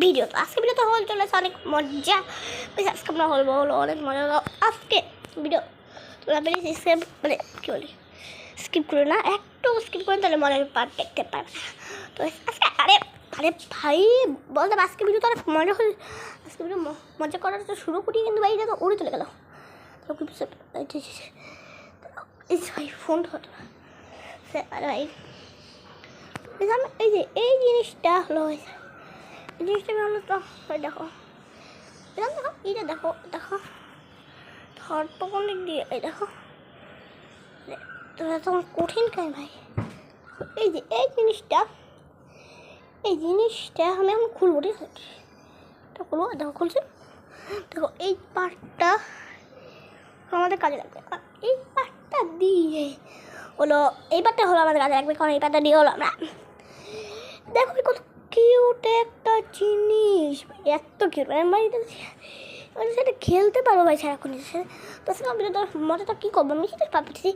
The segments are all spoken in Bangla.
ভিডিও তো আজকে ভিডিও তো হল চলেছে অনেক মজা। আজকে আমরা হলো অনেক মজা। আজকে ভিডিও তোমরা প্লিজ মানে কী বলি স্কিপ করে না, একটু স্কিপ করেন তাহলে মজার পার্ট দেখতে পারবে। তো আজকে আরে আরে ভাই বলতাম আজকে ভিডিও তো অনেক মজা হল। আজকে ভিডিও মজা করার তো শুরু করি, কিন্তু ভাই এটা তো উড়ে চলে গেল। ভাই ফোন হতো না। আরে ভাই এই যে এই জিনিসটা হলো, এই জিনিসটা হলো তো দেখো দেখো এইটা দেখো দেখো ধর তো কোন দিক দিয়ে, এই দেখো তোমার কঠিন কেন ভাই। এই যে এই জিনিসটা আমি এখন খুলবো, ঠিক আছে? এটা খুলবো, দেখো খুলছে। দেখো এই পার্টটা আমাদের কাজে লাগবে। এই পার্টটা দিয়ে হলো এই পার্টটা হলো আমাদের কাজে লাগবে, কারণ এই পার্টটা দিয়ে হলো আমরা দেখো কত কিউট একটা জিনিস, এত কিউট মানে সেটা খেলতে পারবো ভাই সারাক্ষণ। তো সেটা ভিডিওটা মজাটা কী করবো আমি সেটা ভাবছি,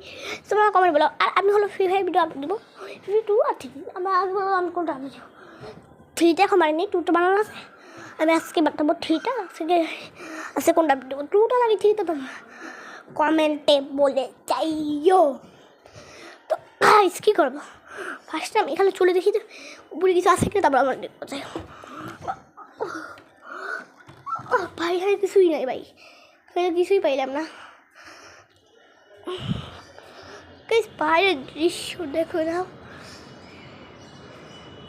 তোমরা কমেন্ট বলো। আর আমি হলো ফ্রি ফায়ার ভিডিও আপলোড দেবো, ফ্রি 2 আর 3। আমি কোনটা আমি 3টা এখন মারিনি, 2টা বানানো আছে। আমি আজকে বানাবো 3টা, আজকে কোনটা দেবো 2টা নাকি 3টা, তো কমেন্টে বলে চাইও। তো কী করবো ফার্স্ট আমি এখানে চলে দেখি যে উপরে কিছু আছে কিনা, তারপর আমার দেখবো। যাই ভাই এখানে কিছুই নাই ভাই, এখানে কিছুই পাইলাম না। বাইরের দৃশ্য দেখো নাও,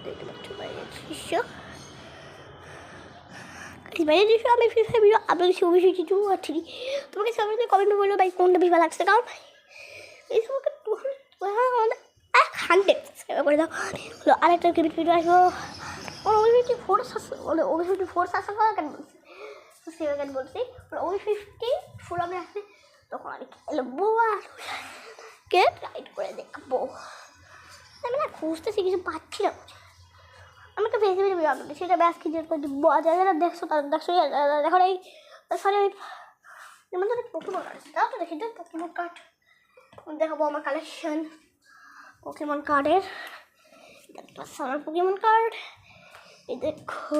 দেখতে পাচ্ছ বাইরের দৃশ্য। বাইরের দৃশ্য আমি ফ্রি ফায়ার ভিডিও আপলোড দিচ্ছি অবশ্যই 2 আর 3। তোমাকে সবাই কমেন্টে বললো ভাই কোনটা বেশি ভালো লাগছে, কারণ ভাই এই সময় 100 সাবস্ক্রাইব করে দাও। হলো আরেকটা ভিডিও আসবো ওই 4 সাবস্ক্রাইব কেন বলছি সেকেন্ড বলছি ওই 50 ফুল আমি আসবে, তখন আমি খেলবো আর কে রাইড করে দেখবো। আমি না খুঁজতেছি কিছু পাচ্ছি না। আমি একটা ফেসবুকে ভিডিও আপলোড দিচ্ছি, সেটা ব্যাস ক্রিয়েট করে দিব। যারা দেখছো তারা দেখছো, দেখো এই সরি যেমন ধরো পোকেমন কার্ড আছে, তাও তো দেখি পোকেমন কার্ড দেখাবো আমার কালেকশন পোকেমন কার্ডের। আমার পোকেমন কার্ড এই দেখো,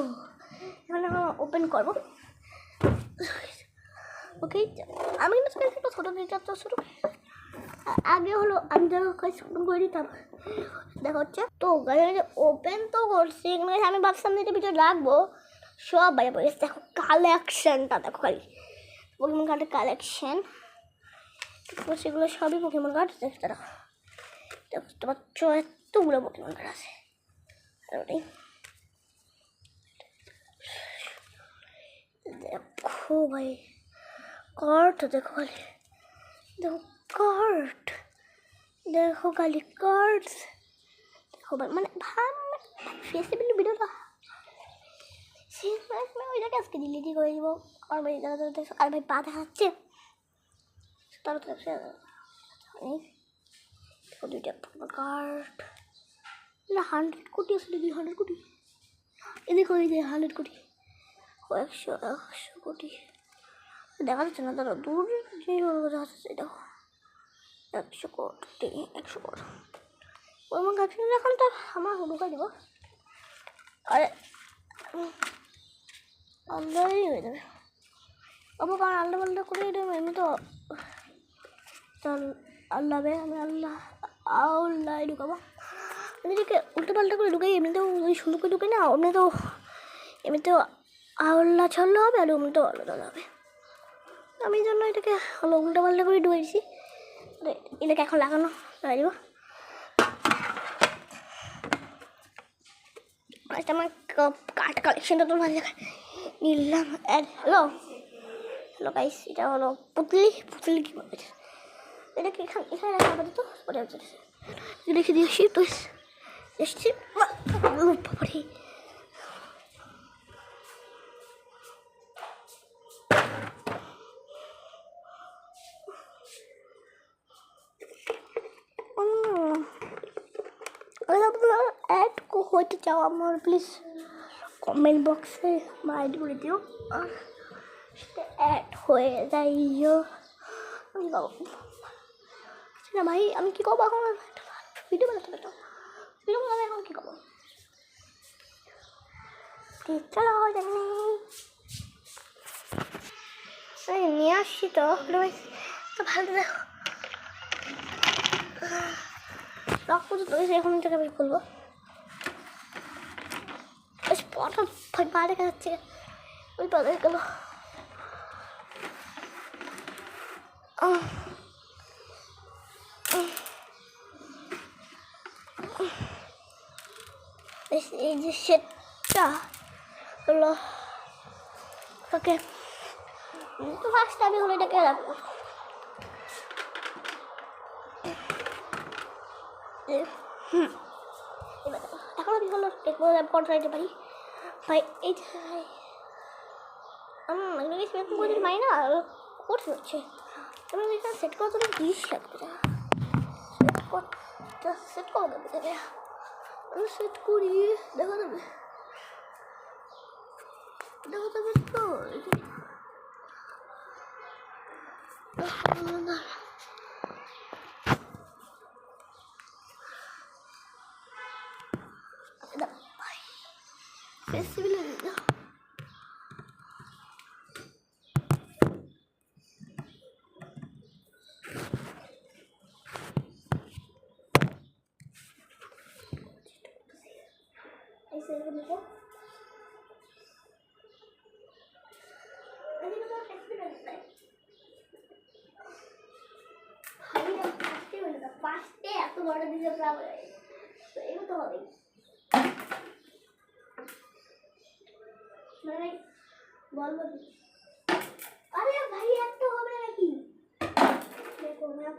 এখানে ওপেন করবো। ওকে আমি কিন্তু একটু ছোটো দিতে ছোটো আগে হলো আমি ওপেন করে দিতাম, দেখা হচ্ছে তো ওপেন তো করছি। আমি ভাবছিলাম যে ভিডিও রাখবো, সব বাইরে পড়ে দেখো কালেকশনটা দেখো, খালি পোকেমন কার্ডের কালেকশন, সেগুলো সবই পোকেমন কার্ড দেখতে দেখতে পাচ্ছ, এতগুলো পোকেমন কার্ড আছে। দেখো ভাই কার্ড দেখো খালি, দেখো কার্ড দেখো খালি কার্ডস দেখো ভাই, মানে ফেসিবিল ভিডিওটা ওইটাকে আজকে ডিলিটই করে দিব। আর ভাই দেখো আর ভাই পা দেখাচ্ছে তারা তো দুইটা কার্ড 100 কোটি আসলে 200 কোটি, এ দেখো এই যে 100 কোটি 100 কোটি দেখা যাচ্ছে না, তারা দূর যে দেখা যাচ্ছে দেখো 100 কোটি 100 কোটি ওই কাছে এখন তো আমার ঢুকাই দিব। আরে আল্লাহই হয়ে যাবে বাবু, কারণ আল্লাহ পাল্টা করে দেবো এমনি তো আল্লাহ আমি আল্লাহ ঢুকাবো। এদিকে উল্টো পাল্টা করে ঢুকাই, এমনিতেও ওই সুন্দর করে ঢুকে না, এমনিতেও আল্লাহ ছাড়লে হবে আর এমনিতেও আল্লাহ হবে। আমি জন্য এটাকে হলো উল্টো পাল্টা করে ঢুকেছি, এটাকে এখন লাগানো লাগাই দিব। আচ্ছা আমার কার্ড কালেকশনটা তো ভালো লাগে নিলাম। হ্যালো গাইস, এটা হলো পুতলি কি বলবে, এটাকে এখানে রাখা আপাতত পরে রেখে দিয়েছি। তো এসছি বাবারে অ্যাড হইতে চাও আমার প্লিজ কমেন্ট বক্সে আমার আইডি বলে দিও, আর সেটা অ্যাড হয়ে যাইও। আমি বাবু না ভাই আমি কী করবো এখন, ভিডিও বানাতে পারতাম ভিডিও বানাবে এখন কী করবো। চলো জানি নিয়ে আসছি তো ভালো দেখো রক পর্যন্ত এখন থেকে আমি খুলবো পটা পা দেখা যাচ্ছে ওই পা দেখা গেল এই যে সেটটা হলো ওকে তো ফার্স্ট আমি হলো এটাকে রাখবো এবার এখন আমি হলো দেখবো কন্ট্রোল দিতে পারি ভাই এই করে মাই না করতে হচ্ছে তুমি এখানে সেট করার জন্য জিনিস লাগবে সেট করে দেবে আমি সেট করি দেখা যাবে তো ফেস্টিভ্যাল না ऐसे देखो अभी तो फेस्टिवल है हाई ना फेस्टिवल है फास्ट है तो बड़ा दिन से प्राव है तो ये तो हो गई मैंने बॉल बॉल अरे भाई एक तो हो गया कि देखो मैं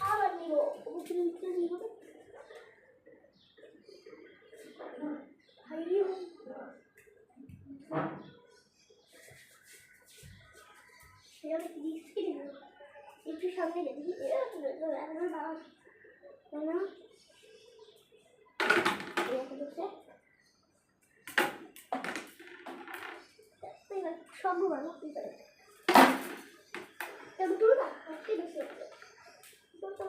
आ बनी वो कुछ नहीं हो भाई यार इसके लिए एक सामने लगी ये तो मैं बाहर है ना ये तो से सही बात सब वाला इधर अब दूर ना के दूसरे तो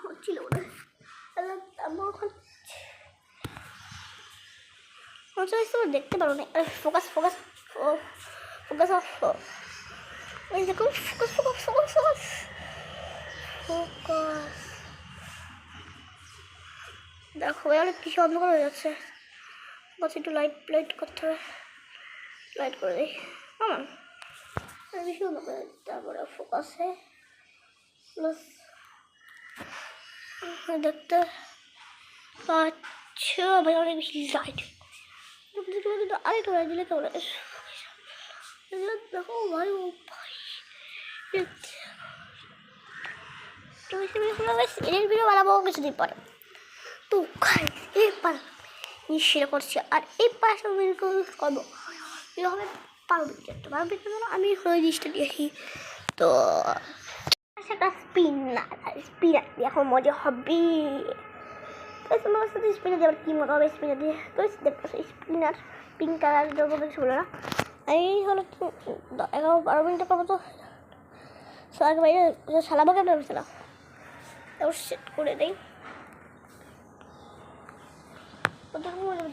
হচ্ছিল না দেখতে পারো না ফোকাস ফোকাস ফোকাস ওই দেখো focus focus focus focus focus দেখো অনেক কিছু অন্ধকার হয়ে যাচ্ছে বাস একটু লাইট করতে হবে লাইট করে দিই আমার বেশি অন্ধকার তারপরে ফোকাসে প্লাস দেখতে আচ্ছা ভাই অনেক বেশি লাইট আরেকটু লাইট দিলে কেমন দেখো ভাই ও ভাই এর ভিডিও বানাবো কিছুদিন পরে তো এবার নিশ্চয় করছি আর এই পাশে করবো এরকম পারবো আমি জিনিসটা দিয়েছি তো একটা স্পিনার দিয়ে এখন মজা হবে তো তোমার সাথে স্পিনার দিয়ে আবার কী মজা হবে স্পিনার দিয়ে তো দেখতে স্পিনার পিঙ্ক কালার দেবো কিছু বলো না এই হলো 11-12 মিনিট করবো তো আগে বাইরে সালাবো কেমন হয়েছিলাম তারপর সেট করে দিই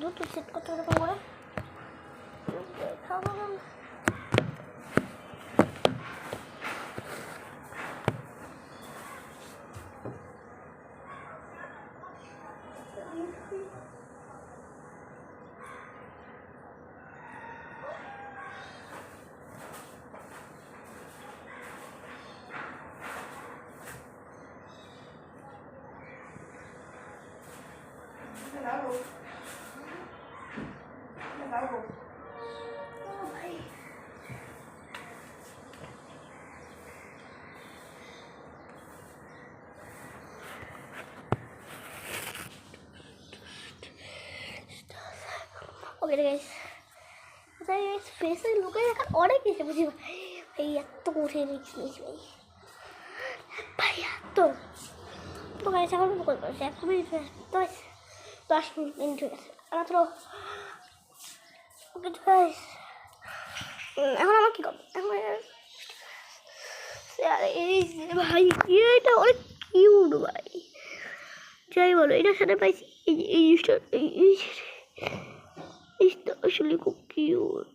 দুধ সেট করতে হবে করে খাবো ওকে গাইস স্পেসে লুকে রাখার অনেক কিছু বুঝি ভাই এত উঠে নিয়েছি ভাই ভাই এত তো গাইস এখন কল করছে 1 মিনিট তো 10 মিনিট হয়ে গেছে মাত্র ওকে গাইস এখন আমার কি করবো এখন এই ভাই এটা অনেক কিউট ভাই যাই বলো এটার সাথে পাইছি এই জিনিসটা এইটা আসলে খুব কিউট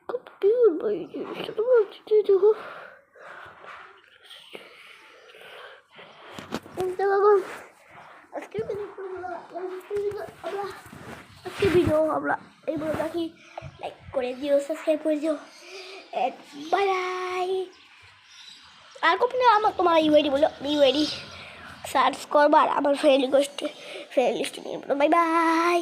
খুব কিউট ভাই জিনিসটা তো বলছি দেখো আজকের ভিডিও আমরা এই বলে রাখি লাইক করে দিও সাবস্ক্রাইব করে দিও বাই বাই আর কোথাও আমার তোমার ইউআইডি বলো ইউআইডি সার্চ করবার আমার ফ্রেন্ড লিস্টে নিয়ে বাই বাই